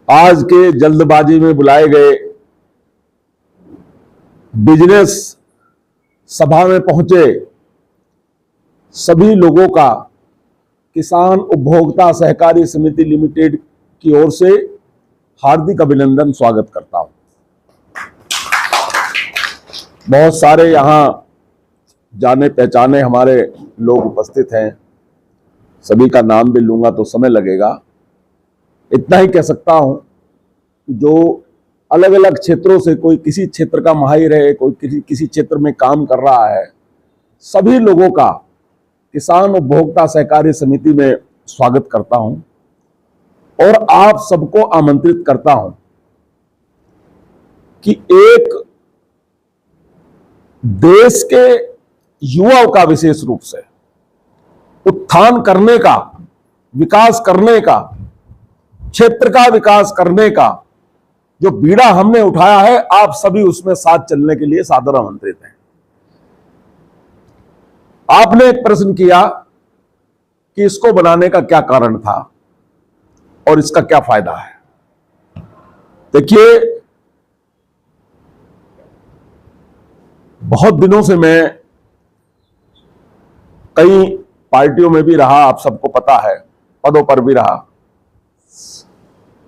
आज के जल्दबाजी में बुलाए गए बिजनेस सभा में पहुंचे सभी लोगों का किसान उपभोक्ता सहकारी समिति लिमिटेड की ओर से हार्दिक अभिनंदन स्वागत करता हूं। बहुत सारे यहां जाने पहचाने हमारे लोग उपस्थित हैं, सभी का नाम भी लूंगा तो समय लगेगा। इतना ही कह सकता हूं कि जो अलग अलग क्षेत्रों से, कोई किसी क्षेत्र का माहिर है, कोई किसी क्षेत्र में काम कर रहा है, सभी लोगों का किसान उपभोक्ता सहकारी समिति में स्वागत करता हूं और आप सबको आमंत्रित करता हूं कि एक देश के युवाओं का विशेष रूप से उत्थान करने का, विकास करने का, क्षेत्र का विकास करने का जो बीड़ा हमने उठाया है, आप सभी उसमें साथ चलने के लिए सादर आमंत्रित हैं। आपने एक प्रश्न किया कि इसको बनाने का क्या कारण था और इसका क्या फायदा है। देखिए, बहुत दिनों से मैं कई पार्टियों में भी रहा, आप सबको पता है, पदों पर भी रहा,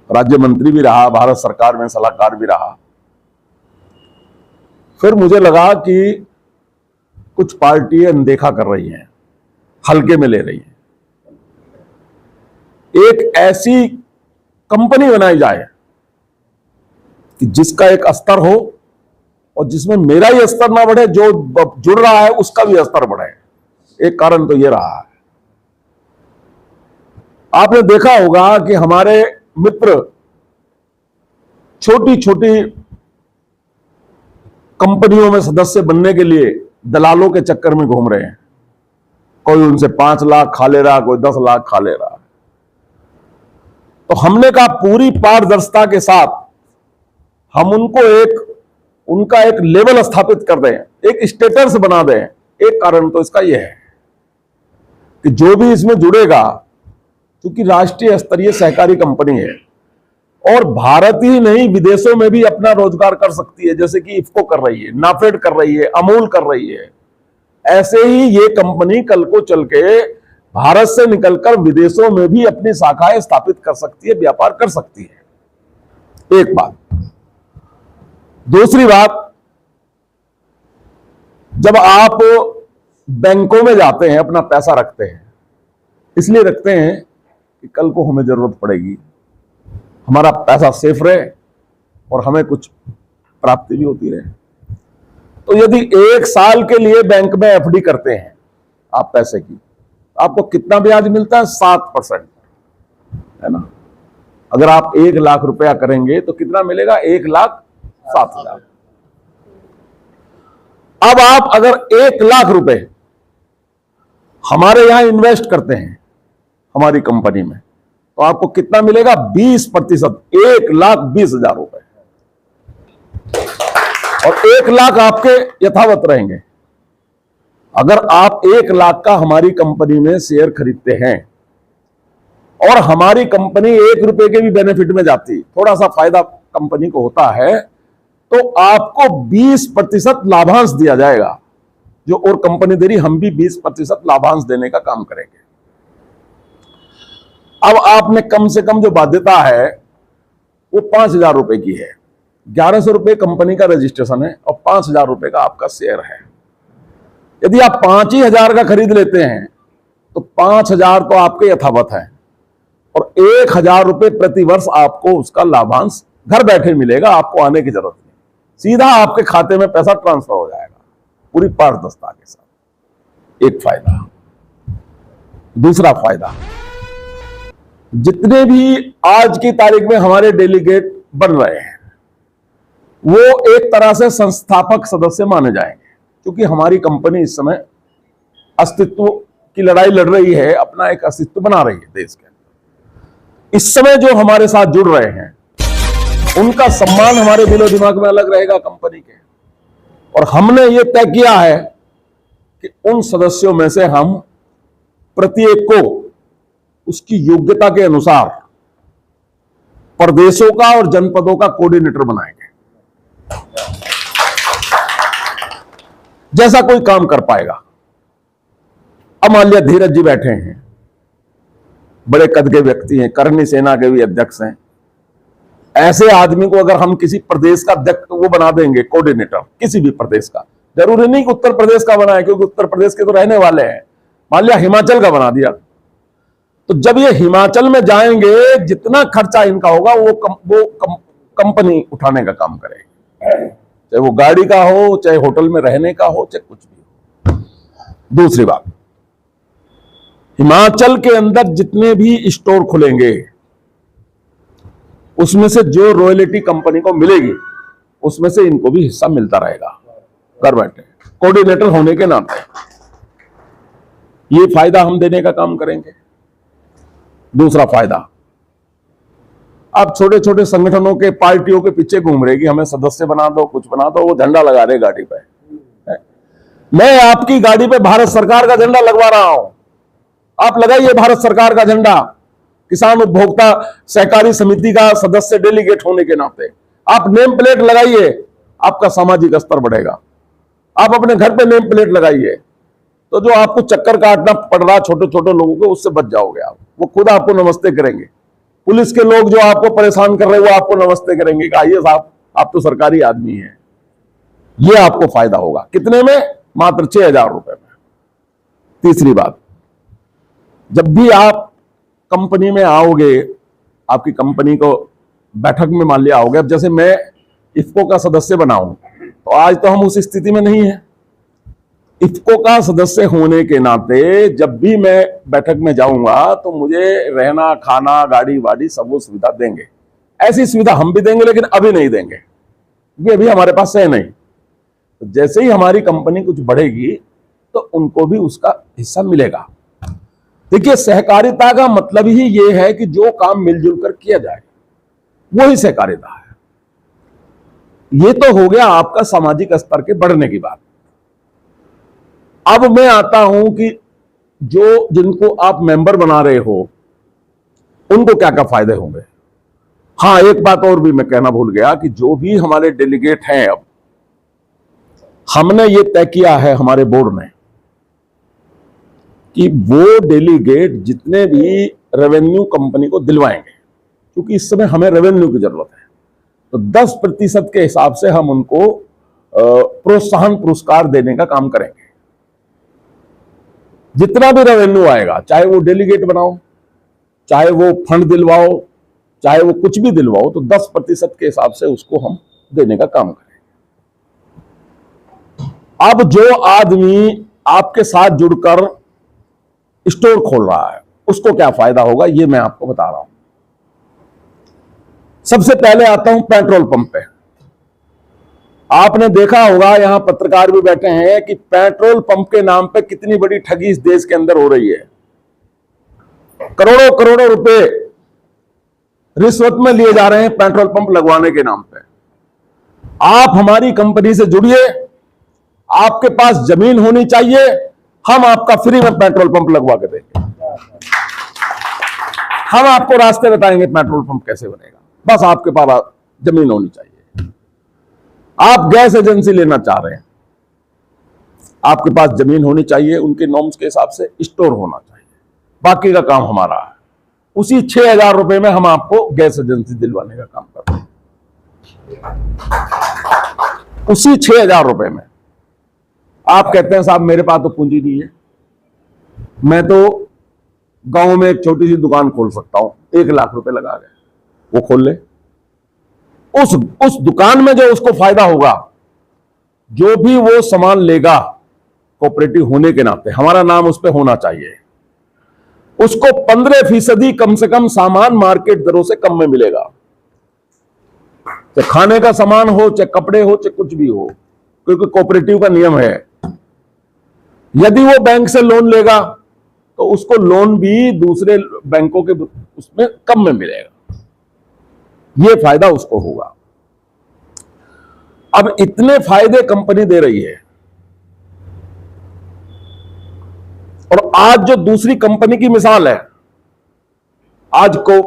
राज्य मंत्री भी रहा, भारत सरकार में सलाहकार भी रहा। फिर मुझे लगा कि कुछ पार्टियां अनदेखा कर रही हैं, हल्के में ले रही हैं। एक ऐसी कंपनी बनाई जाए कि जिसका एक स्तर हो और जिसमें मेरा ही स्तर ना बढ़े, जो जुड़ रहा है उसका भी स्तर बढ़े। एक कारण तो यह रहा है। आपने देखा होगा कि हमारे मित्र छोटी छोटी कंपनियों में सदस्य बनने के लिए दलालों के चक्कर में घूम रहे हैं। कोई उनसे 5 लाख खा ले रहा, कोई 10 लाख खा ले रहा। तो हमने कहा पूरी पारदर्शिता के साथ हम उनका एक लेवल स्थापित कर दें, एक स्टेटस बना दें। एक कारण तो इसका यह है कि जो भी इसमें जुड़ेगा, क्योंकि राष्ट्रीय स्तरीय सहकारी कंपनी है और भारत ही नहीं विदेशों में भी अपना रोजगार कर सकती है, जैसे कि इफ्को कर रही है, नाफेड कर रही है, अमूल कर रही है। ऐसे ही ये कंपनी कल को चल के भारत से निकलकर विदेशों में भी अपनी शाखाएं स्थापित कर सकती है, व्यापार कर सकती है। एक बात। दूसरी बात, जब आप बैंकों में जाते हैं, अपना पैसा रखते हैं, इसलिए रखते हैं कि कल को हमें जरूरत पड़ेगी, हमारा पैसा सेफ रहे और हमें कुछ प्राप्ति भी होती रहे। तो यदि 1 साल के लिए बैंक में एफडी करते हैं आप पैसे की, आपको कितना ब्याज मिलता है? 7%, है ना। अगर आप 1 लाख रुपया करेंगे तो कितना मिलेगा? 1,07,000। अब आप अगर 1 लाख रुपए हमारे यहां इन्वेस्ट करते हैं हमारी कंपनी में, तो आपको कितना मिलेगा? 20%, 1,20,000 रुपए। और 1 लाख आपके यथावत रहेंगे। अगर आप 1 लाख का हमारी कंपनी में शेयर खरीदते हैं और हमारी कंपनी 1 रुपए के भी बेनिफिट में जाती, थोड़ा सा फायदा कंपनी को होता है, तो आपको 20% लाभांश दिया जाएगा। जो और कंपनी दे रही, हम भी 20% लाभांश देने का काम करेंगे। अब आपने कम से कम जो बाध्यता है वो 5,000 रुपए की है। 1,100 रुपए कंपनी का रजिस्ट्रेशन है और 5,000 रुपए का आपका शेयर है। यदि आप 5,000 का खरीद लेते हैं तो 5,000 तो आपके यथावत है और 1,000 रुपए प्रति वर्ष आपको उसका लाभांश घर बैठे मिलेगा। आपको आने की जरूरत नहीं, सीधा आपके खाते में पैसा ट्रांसफर हो जाएगा पूरी पारदर्शिता के साथ। एक फायदा। दूसरा फायदा, जितने भी आज की तारीख में हमारे डेलीगेट बन रहे हैं वो एक तरह से संस्थापक सदस्य माने जाएंगे, क्योंकि हमारी कंपनी इस समय अस्तित्व की लड़ाई लड़ रही है, अपना एक अस्तित्व बना रही है देश के अंदर। इस समय जो हमारे साथ जुड़ रहे हैं उनका सम्मान हमारे दिलो दिमाग में अलग रहेगा कंपनी के। और हमने ये तय किया है कि उन सदस्यों में से हम प्रत्येक को उसकी योग्यता के अनुसार प्रदेशों का और जनपदों का कोऑर्डिनेटर बनाएंगे। जैसा कोई काम कर पाएगा। अब मान लिया धीरज जी बैठे हैं, बड़े कद के व्यक्ति हैं, करनी सेना के भी अध्यक्ष हैं। ऐसे आदमी को अगर हम किसी प्रदेश का अध्यक्ष वो बना देंगे, कोऑर्डिनेटर किसी भी प्रदेश का, जरूरी नहीं कि उत्तर प्रदेश का बनाए, क्योंकि उत्तर प्रदेश के तो रहने वाले हैं। मान लिया हिमाचल का बना दिया, तो जब ये हिमाचल में जाएंगे, जितना खर्चा इनका होगा वो कंपनी उठाने का काम करेगी, चाहे वो गाड़ी का हो, चाहे होटल में रहने का हो, चाहे कुछ भी हो। दूसरी बात, हिमाचल के अंदर जितने भी स्टोर खुलेंगे, उसमें से जो रॉयल्टी कंपनी को मिलेगी, उसमें से इनको भी हिस्सा मिलता रहेगा घर बैठे, कोऑर्डिनेटर होने के नाते। ये फायदा हम देने का काम करेंगे। दूसरा फायदा, आप छोटे छोटे संगठनों के, पार्टियों के पीछे घूम रहे कि हमें सदस्य बना दो, कुछ बना दो, वो झंडा लगा रहे गाड़ी पे। मैं आपकी गाड़ी पे भारत सरकार का झंडा लगवा रहा हूं, आप लगाइए भारत सरकार का झंडा। किसान उपभोक्ता सहकारी समिति का सदस्य डेलीगेट होने के नाते आप नेम प्लेट लगाइए, आपका सामाजिक स्तर बढ़ेगा। आप अपने घर पे नेम प्लेट लगाइए, तो जो आपको चक्कर काटना पड़ रहा छोटे छोटे लोगों को, उससे बच जाओगे आप। वो खुद आपको नमस्ते करेंगे। पुलिस के लोग जो आपको परेशान कर रहे हैं, वो आपको नमस्ते करेंगे कि आइए साहब, आप तो सरकारी आदमी हैं। ये आपको फायदा होगा। कितने में? मात्र 6,000 रुपए में। तीसरी बात, जब भी आप कंपनी में आओगे, आपकी कंपनी को बैठक में मान लिया आओगे, अब जैसे मैं इफ्को का सदस्य बनाऊं, तो आज तो हम उस स्थिति में नहीं है। इफ्को का सदस्य होने के नाते जब भी मैं बैठक में जाऊंगा, तो मुझे रहना, खाना, गाड़ी वाड़ी सब वो सुविधा देंगे। ऐसी सुविधा हम भी देंगे, लेकिन अभी नहीं देंगे, क्योंकि अभी हमारे पास है नहीं। तो जैसे ही हमारी कंपनी कुछ बढ़ेगी, तो उनको भी उसका हिस्सा मिलेगा। देखिए, सहकारिता का मतलब ही ये है कि जो काम मिलजुल कर किया जाए, वो ही सहकारिता है। ये तो हो गया आपका सामाजिक स्तर के बढ़ने की बात। अब मैं आता हूं कि जो जिनको आप मेंबर बना रहे हो, उनको क्या क्या फायदे होंगे। हां, एक बात और भी मैं कहना भूल गया कि जो भी हमारे डेलीगेट हैं, अब हमने ये तय किया है हमारे बोर्ड ने कि वो डेलीगेट जितने भी रेवेन्यू कंपनी को दिलवाएंगे, क्योंकि इस समय हमें रेवेन्यू की जरूरत है, तो 10% के हिसाब से हम उनको प्रोत्साहन पुरस्कार देने का काम करेंगे। जितना भी रेवेन्यू आएगा, चाहे वो डेलीगेट बनाओ, चाहे वो फंड दिलवाओ, चाहे वो कुछ भी दिलवाओ, तो 10% के हिसाब से उसको हम देने का काम करेंगे। अब जो आदमी आपके साथ जुड़कर स्टोर खोल रहा है, उसको क्या फायदा होगा, ये मैं आपको बता रहा हूं। सबसे पहले आता हूं पेट्रोल पंप पे। आपने देखा होगा, यहां पत्रकार भी बैठे हैं, कि पेट्रोल पंप के नाम पे कितनी बड़ी ठगी इस देश के अंदर हो रही है। करोड़ों करोड़ों रुपए रिश्वत में लिए जा रहे हैं पेट्रोल पंप लगवाने के नाम पे। आप हमारी कंपनी से जुड़िए, आपके पास जमीन होनी चाहिए, हम आपका फ्री में पेट्रोल पंप लगवा के देंगे। हम आपको रास्ते बताएंगे पेट्रोल पंप कैसे बनेगा, बस आपके पास जमीन होनी चाहिए। आप गैस एजेंसी लेना चाह रहे हैं, आपके पास जमीन होनी चाहिए, उनके नॉर्म्स के हिसाब से स्टोर होना चाहिए, बाकी का काम हमारा है। उसी 6,000 रुपए में हम आपको गैस एजेंसी दिलवाने का काम करते हैं। उसी 6,000 रुपए में आप कहते हैं साहब मेरे पास तो पूंजी नहीं है, मैं तो गांव में एक छोटी सी दुकान खोल सकता हूं, 1 लाख रुपए लगा गए, वो खोल ले। उस दुकान में जो उसको फायदा होगा, जो भी वो सामान लेगा, कोऑपरेटिव होने के नाते हमारा नाम उस पर होना चाहिए, उसको 15% कम से कम सामान मार्केट दरों से कम में मिलेगा। चाहे खाने का सामान हो, चाहे कपड़े हो, चाहे कुछ भी हो, क्योंकि कोऑपरेटिव का नियम है, यदि वो बैंक से लोन लेगा तो उसको लोन भी दूसरे बैंकों के उसमें कम में मिलेगा। ये फायदा उसको होगा। अब इतने फायदे कंपनी दे रही है, और आज जो दूसरी कंपनी की मिसाल है, आज को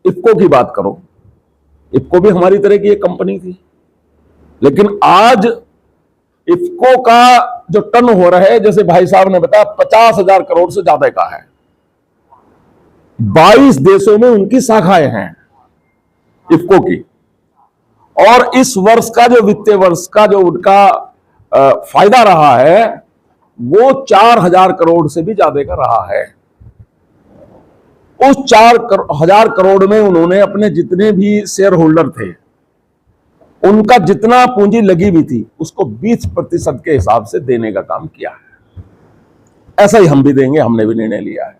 इफ्को की बात करो, इफको भी हमारी तरह की एक कंपनी थी, लेकिन आज इफको का जो टर्न हो रहा है, जैसे भाई साहब ने बताया, 50,000 करोड़ से ज्यादा का है। 22 देशों में उनकी शाखाएं हैं इफको की। और इस वर्ष का जो वित्तीय वर्ष का जो उनका फायदा रहा है वो 4,000 करोड़ से भी ज्यादा का रहा है। उस 4,000 करोड़ में उन्होंने अपने जितने भी शेयर होल्डर थे उनका जितना पूंजी लगी हुई थी उसको 20% के हिसाब से देने का काम किया है। ऐसा ही हम भी देंगे, हमने भी निर्णय लिया है।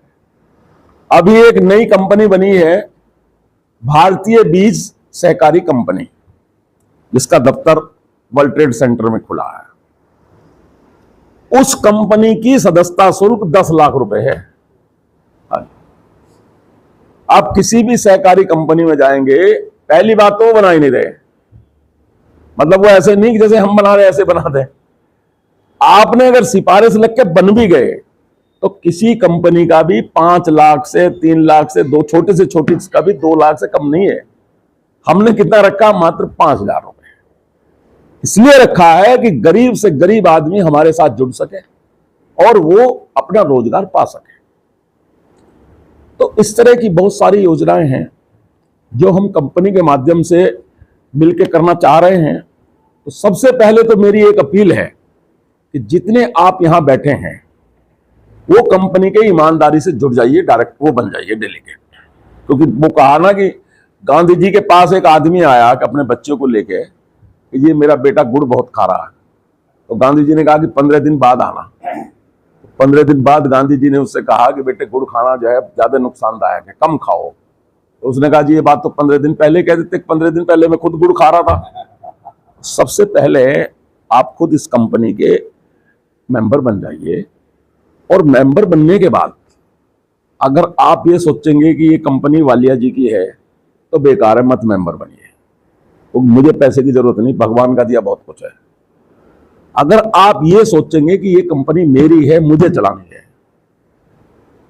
अभी एक नई कंपनी बनी है, भारतीय बीज सहकारी कंपनी, जिसका दफ्तर वर्ल्ड ट्रेड सेंटर में खुला है। उस कंपनी की सदस्यता शुल्क 10 लाख रुपए है। आप किसी भी सहकारी कंपनी में जाएंगे, पहली बात तो वो बना ही नहीं रहे, मतलब वो ऐसे नहीं कि जैसे हम बना रहे ऐसे बना दें। आपने अगर सिफारिश लग के बन भी गए तो किसी कंपनी का भी 5 लाख से 3 लाख से दो छोटे से छोटी का भी 2 लाख से कम नहीं है। हमने कितना रखा? मात्र 5,000 रुपए। इसलिए रखा है कि गरीब से गरीब आदमी हमारे साथ जुड़ सके और वो अपना रोजगार पा सके। तो इस तरह की बहुत सारी योजनाएं हैं जो हम कंपनी के माध्यम से मिलकर करना चाह रहे हैं। तो सबसे पहले तो मेरी एक अपील है कि जितने आप यहां बैठे हैं वो कंपनी के ईमानदारी से जुड़ जाइए, डायरेक्ट वो बन जाइए डेलीगेट। क्योंकि वो कहा ना कि गांधी जी के पास एक आदमी आया कि अपने बच्चे को लेके कि ये मेरा बेटा गुड़ बहुत खा रहा है, तो गांधी जी ने कहा कि 15 दिन बाद आना। 15 दिन बाद गांधी जी ने उससे कहा कि बेटे गुड़ खाना जो है ज्यादा नुकसानदायक है, कम खाओ। तो उसने कहा जी ये बात तो 15 दिन पहले कह देते, 15 दिन पहले मैं खुद गुड़ खा रहा था। सबसे पहले आप खुद इस कंपनी के मेंबर बन जाइए, और मेंबर बनने के बाद अगर आप ये सोचेंगे कि ये कंपनी वालिया जी की है तो बेकार है, मत मेंबर बनिए। तो मुझे पैसे की जरूरत नहीं, भगवान का दिया बहुत कुछ है। अगर आप ये सोचेंगे कि ये कंपनी मेरी है, मुझे चलानी है,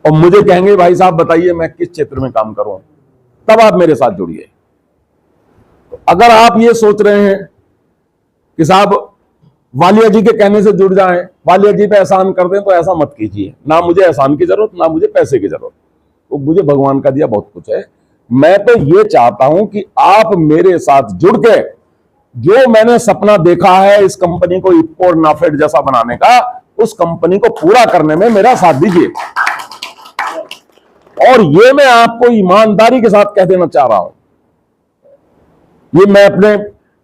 और मुझे कहेंगे भाई साहब बताइए मैं किस क्षेत्र में काम करूं, तब आप मेरे साथ जुड़िए। तो अगर आप ये सोच रहे हैं कि साहब वालिया जी के कहने से जुड़ जाएं, वालिया जी पे एहसान कर दें, तो ऐसा मत कीजिए। ना मुझे एहसान की जरूरत, ना मुझे पैसे की जरूरत, तो मुझे भगवान का दिया बहुत कुछ है। मैं तो ये चाहता हूं कि आप मेरे साथ जुड़ के जो मैंने सपना देखा है इस कंपनी को इफको और नाफेड जैसा बनाने का, उस कंपनी को पूरा करने में मेरा साथ दीजिए। और ये मैं आपको ईमानदारी के साथ कह देना चाह रहा हूं, ये मैं अपने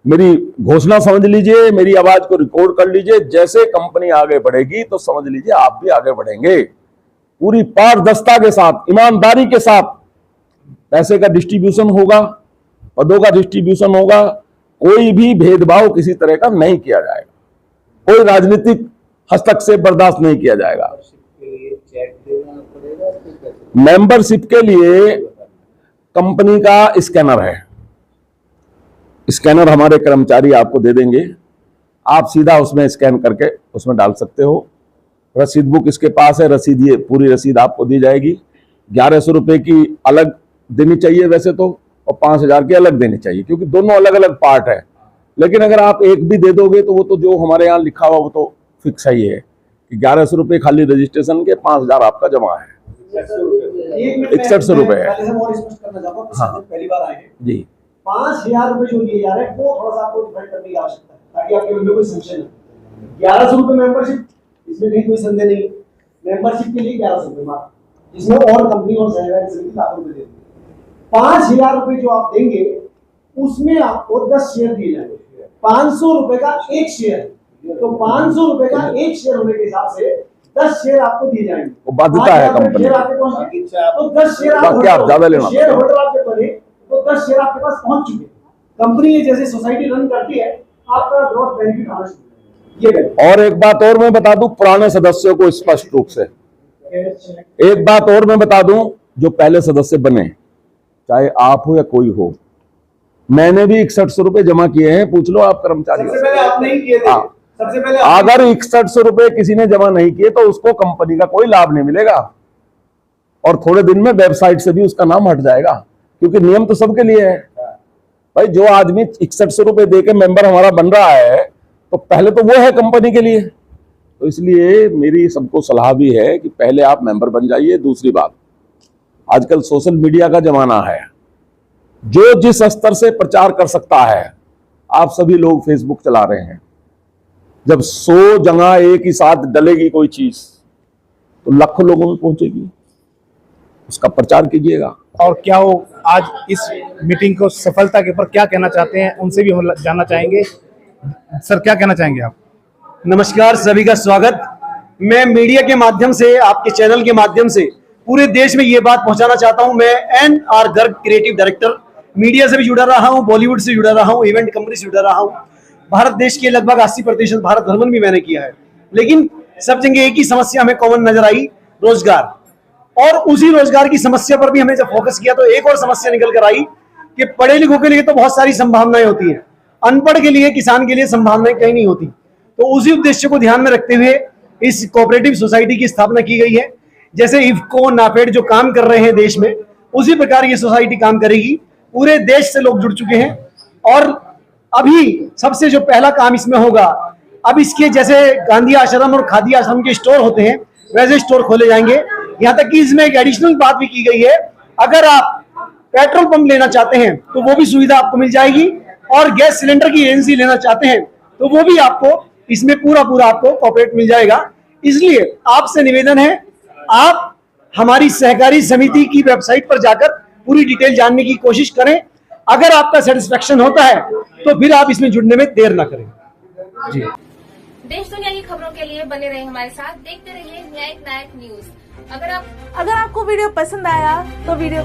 मेरी घोषणा समझ लीजिए, मेरी आवाज को रिकॉर्ड कर लीजिए। जैसे कंपनी आगे बढ़ेगी तो समझ लीजिए आप भी आगे बढ़ेंगे। पूरी पारदर्शिता के साथ, ईमानदारी के साथ पैसे का डिस्ट्रीब्यूशन होगा, पदों का डिस्ट्रीब्यूशन होगा, कोई भी भेदभाव किसी तरह का नहीं किया जाएगा, कोई राजनीतिक हस्तक्षेप बर्दाश्त नहीं किया जाएगा। मेंबरशिप के लिए कंपनी का स्कैनर है, स्कैनर हमारे कर्मचारी आपको दे देंगे, आप सीधा उसमें स्कैन करके उसमें डाल सकते हो। रसीद बुक इसके पास है, रसीद ये पूरी रसीद आपको दी जाएगी। 1100 रुपए की अलग देनी चाहिए वैसे तो, और 5,000 की अलग देनी चाहिए, क्योंकि दोनों अलग अलग पार्ट है। लेकिन अगर आप एक भी दे दोगे तो वो तो जो हमारे यहाँ लिखा हुआ वो तो फिक्स ही है कि 1100 रुपए खाली रजिस्ट्रेशन के, 5,000 आपका जमा है, 6100 रुपए है। हाँ पहली बार आए जी, 5,000 रुपए जो दिए जा रहे हैं वो थोड़ा सा आपको डिफाइन करने की आवश्यकता है, ताकि आपके मन में कोई संशय न। 1100 रुपए मेंबरशिप, इसमें कहीं कोई संदेह नहीं। मेंबरशिप के लिए 1100 रुपए मात्र, इसमें और कंपनी और सहकारी समिति लाखों रुपए देती है। 5,000 रुपए जो आप देंगे उसमें आपको 10 शेयर दिए जाएंगे। 500 रुपए का एक शेयर, तो 500 रुपए का एक शेयर होने के हिसाब से 10 शेयर आपको दिए जाएंगे। वो बाध्यता है कंपनी, तो 10 शेयर आप ज्यादा लेना, शेयर होल्डर आप जब बने तो 10 शेयर आपके पास पहुंच चुके। कंपनी जैसे सोसाइटी रन करती है, आपका ग्रोथ बेनिफिट आना शुरू है। और एक बात और मैं बता दूं पुराने सदस्यों को स्पष्ट रूप से, एक बात और मैं बता दूं जो पहले सदस्य बने, चाहे आप हो या कोई हो, मैंने भी 6100 रुपए जमा किए हैं, पूछ लो आप कर्मचारी। सबसे पहले आप नहीं किए थे। सबसे पहले अगर 6100 रुपए किसी ने जमा नहीं किए तो उसको कंपनी का कोई लाभ नहीं मिलेगा, और थोड़े दिन में वेबसाइट से भी उसका नाम हट जाएगा, क्योंकि नियम तो सबके लिए है। भाई जो आदमी 6100 रुपए दे के मेंबर हमारा बन रहा है तो पहले तो वो है कंपनी के लिए। तो इसलिए मेरी सबको सलाह भी है कि पहले आप मेंबर बन जाइए। दूसरी बात, आजकल सोशल मीडिया का जमाना है, जो जिस स्तर से प्रचार कर सकता है, आप सभी लोग फेसबुक चला रहे हैं, जब 100 जगह एक ही साथ डलेगी कोई चीज तो लाखों लोगों में पहुंचेगी, उसका प्रचार कीजिएगा। और क्या वो आज इस मीटिंग को सफलता के ऊपर क्या कहना चाहते हैं, उनसे भी हम जानना चाहेंगे। सर, क्या कहना चाहेंगे आप? नमस्कार, सभी का स्वागत। मैं मीडिया के माध्यम से, आपके चैनल के माध्यम से पूरे देश में ये बात पहुंचाना चाहता हूं। मैं NR Garg, creative director, media से भी जुड़ा रहा हूं, बॉलीवुड से जुड़ा रहा हूं, इवेंट कंपनी से जुड़ा रहा हूं। भारत देश के लगभग 80% भारत भ्रमण भी मैंने किया है, लेकिन सब जगह एक ही समस्या हमें कॉमन नजर आई, रोजगार। और उसी रोजगार की समस्या पर भी हमने जब फोकस किया तो एक और समस्या निकल कर आई कि पढ़े लिखों के लिए तो बहुत सारी संभावनाएं होती हैं, अनपढ़ के लिए, किसान के लिए संभावनाएं कहीं नहीं होती। तो उसी उद्देश्य को ध्यान में रखते हुए इस कोऑपरेटिव सोसाइटी की स्थापना की गई है। जैसे इफ्को, नाफेड जो काम कर रहे हैं देश में, उसी प्रकार ये सोसाइटी काम करेगी। पूरे देश से लोग जुड़ चुके हैं और अभी सबसे जो पहला काम इसमें होगा, अब इसके जैसे गांधी आश्रम और खादी आश्रम के स्टोर होते हैं वैसे स्टोर खोले जाएंगे। यहाँ तक कि इसमें एक एडिशनल बात भी की गई है, अगर आप पेट्रोल पंप लेना चाहते हैं तो वो भी सुविधा आपको मिल जाएगी, और गैस सिलेंडर की एजेंसी लेना चाहते हैं तो वो भी आपको इसमें पूरा आपको कॉर्पोरेट मिल जाएगा। इसलिए आपसे निवेदन है, आप हमारी सहकारी समिति की वेबसाइट पर जाकर पूरी डिटेल जानने की कोशिश करें। अगर आपका सेटिस्फेक्शन होता है तो फिर आप इसमें जुड़ने में देर ना करें। जी, देश दुनिया की खबरों के लिए बने रहे हमारे साथ, देखते रहिए न्यायिक नायक न्यूज। अगर आपको वीडियो पसंद आया तो वीडियो